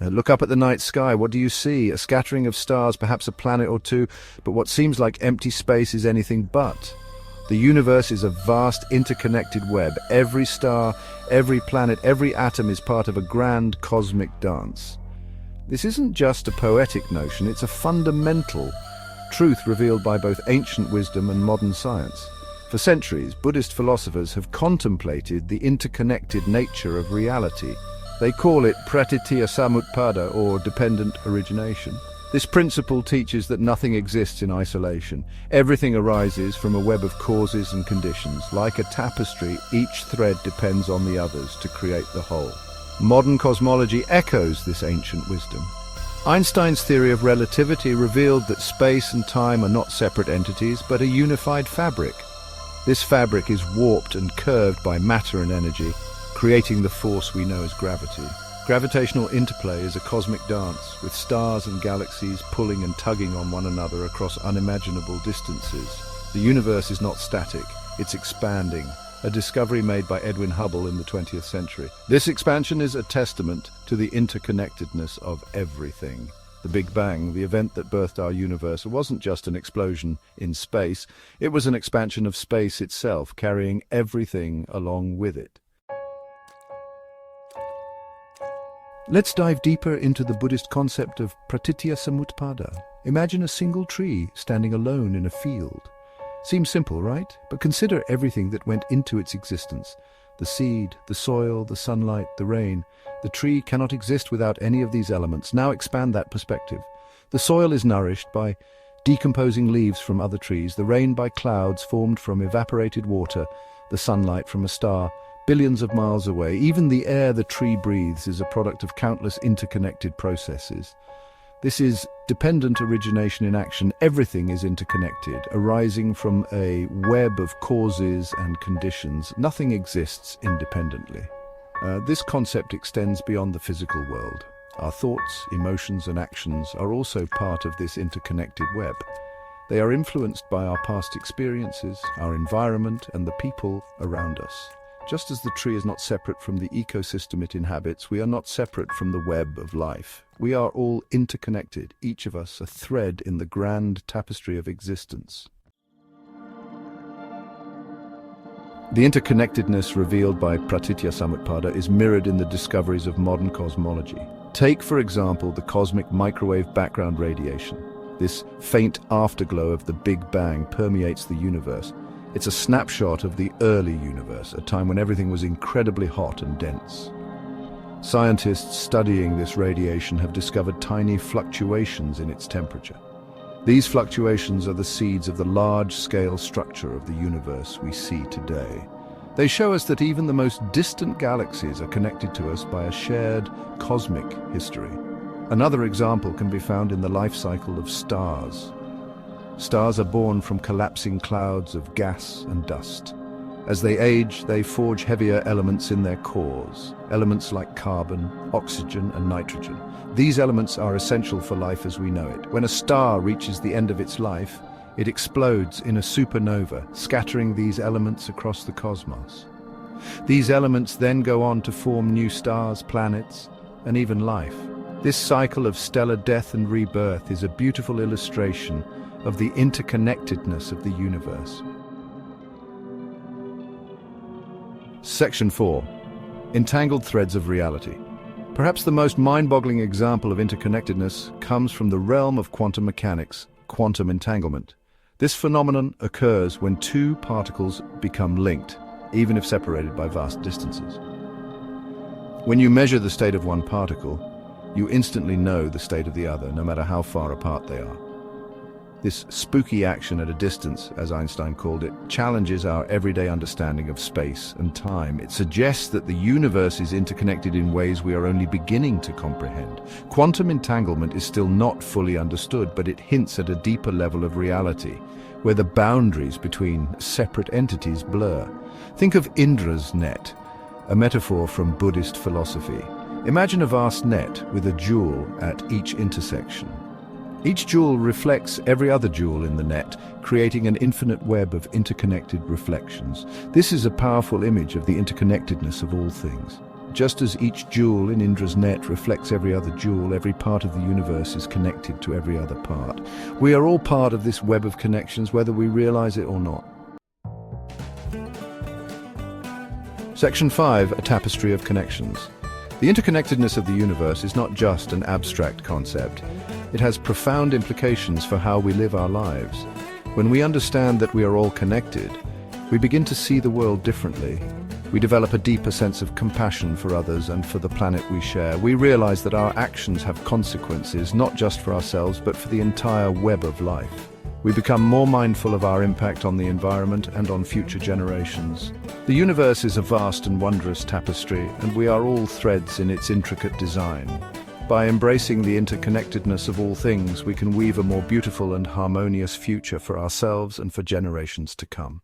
Look up at the night sky. What do you see? A scattering of stars, perhaps a planet or two, but what seems like empty space is anything but. The universe is a vast interconnected web. Every star, every planet, every atom is part of a grand cosmic dance. This isn't just a poetic notion, it's a fundamental truth revealed by both ancient wisdom and modern science. For centuries, Buddhist philosophers have contemplated the interconnected nature of reality. They call it Pratītyasamutpāda, or dependent origination. This principle teaches that nothing exists in isolation. Everything arises from a web of causes and conditions. Like a tapestry, each thread depends on the others to create the whole. Modern cosmology echoes this ancient wisdom. Einstein's theory of relativity revealed that space and time are not separate entities, but a unified fabric. This fabric is warped and curved by matter and energy, creating the force we know as gravity. Gravitational interplay is a cosmic dance, with stars and galaxies pulling and tugging on one another across unimaginable distances. The universe is not static, it's expanding, a discovery made by Edwin Hubble in the 20th century. This expansion is a testament to the interconnectedness of everything. The Big Bang, the event that birthed our universe, wasn't just an explosion in space, it was an expansion of space itself, carrying everything along with it. Let's dive deeper into the Buddhist concept of Pratītyasamutpāda. Imagine a single tree standing alone in a field. Seems simple, right? But consider everything that went into its existence. The seed, the soil, the sunlight, the rain. The tree cannot exist without any of these elements. Now expand that perspective. The soil is nourished by decomposing leaves from other trees, the rain by clouds formed from evaporated water, the sunlight from a star, billions of miles away. Even the air the tree breathes is a product of countless interconnected processes. This is dependent origination in action. Everything is interconnected, arising from a web of causes and conditions. Nothing exists independently. This concept extends beyond the physical world. Our thoughts, emotions, and actions are also part of this interconnected web. They are influenced by our past experiences, our environment, and the people around us. Just as the tree is not separate from the ecosystem it inhabits, we are not separate from the web of life. We are all interconnected, each of us a thread in the grand tapestry of existence. The interconnectedness revealed by Pratītyasamutpāda is mirrored in the discoveries of modern cosmology. Take, for example, the cosmic microwave background radiation. This faint afterglow of the Big Bang permeates the universe. It's a snapshot of the early universe, a time when everything was incredibly hot and dense. Scientists studying this radiation have discovered tiny fluctuations in its temperature. These fluctuations are the seeds of the large-scale structure of the universe we see today. They show us that even the most distant galaxies are connected to us by a shared cosmic history. Another example can be found in the life cycle of stars. Stars are born from collapsing clouds of gas and dust. As they age, they forge heavier elements in their cores, elements like carbon, oxygen, and nitrogen. These elements are essential for life as we know it. When a star reaches the end of its life, it explodes in a supernova, scattering these elements across the cosmos. These elements then go on to form new stars, planets, and even life. This cycle of stellar death and rebirth is a beautiful illustration of the interconnectedness of the universe. Section 4. Entangled threads of reality. Perhaps the most mind-boggling example of interconnectedness comes from the realm of quantum mechanics, quantum entanglement. This phenomenon occurs when two particles become linked, even if separated by vast distances. When you measure the state of one particle, you instantly know the state of the other, no matter how far apart they are. This spooky action at a distance, as Einstein called it, challenges our everyday understanding of space and time. It suggests that the universe is interconnected in ways we are only beginning to comprehend. Quantum entanglement is still not fully understood, but it hints at a deeper level of reality, where the boundaries between separate entities blur. Think of Indra's net, a metaphor from Buddhist philosophy. Imagine a vast net with a jewel at each intersection. Each jewel reflects every other jewel in the net, creating an infinite web of interconnected reflections. This is a powerful image of the interconnectedness of all things. Just as each jewel in Indra's net reflects every other jewel, every part of the universe is connected to every other part. We are all part of this web of connections, whether we realize it or not. Section 5, a Tapestry of Connections. The interconnectedness of the universe is not just an abstract concept. It has profound implications for how we live our lives. When we understand that we are all connected, we begin to see the world differently. We develop a deeper sense of compassion for others and for the planet we share. We realize that our actions have consequences, not just for ourselves, but for the entire web of life. We become more mindful of our impact on the environment and on future generations. The universe is a vast and wondrous tapestry, and we are all threads in its intricate design. By embracing the interconnectedness of all things, we can weave a more beautiful and harmonious future for ourselves and for generations to come.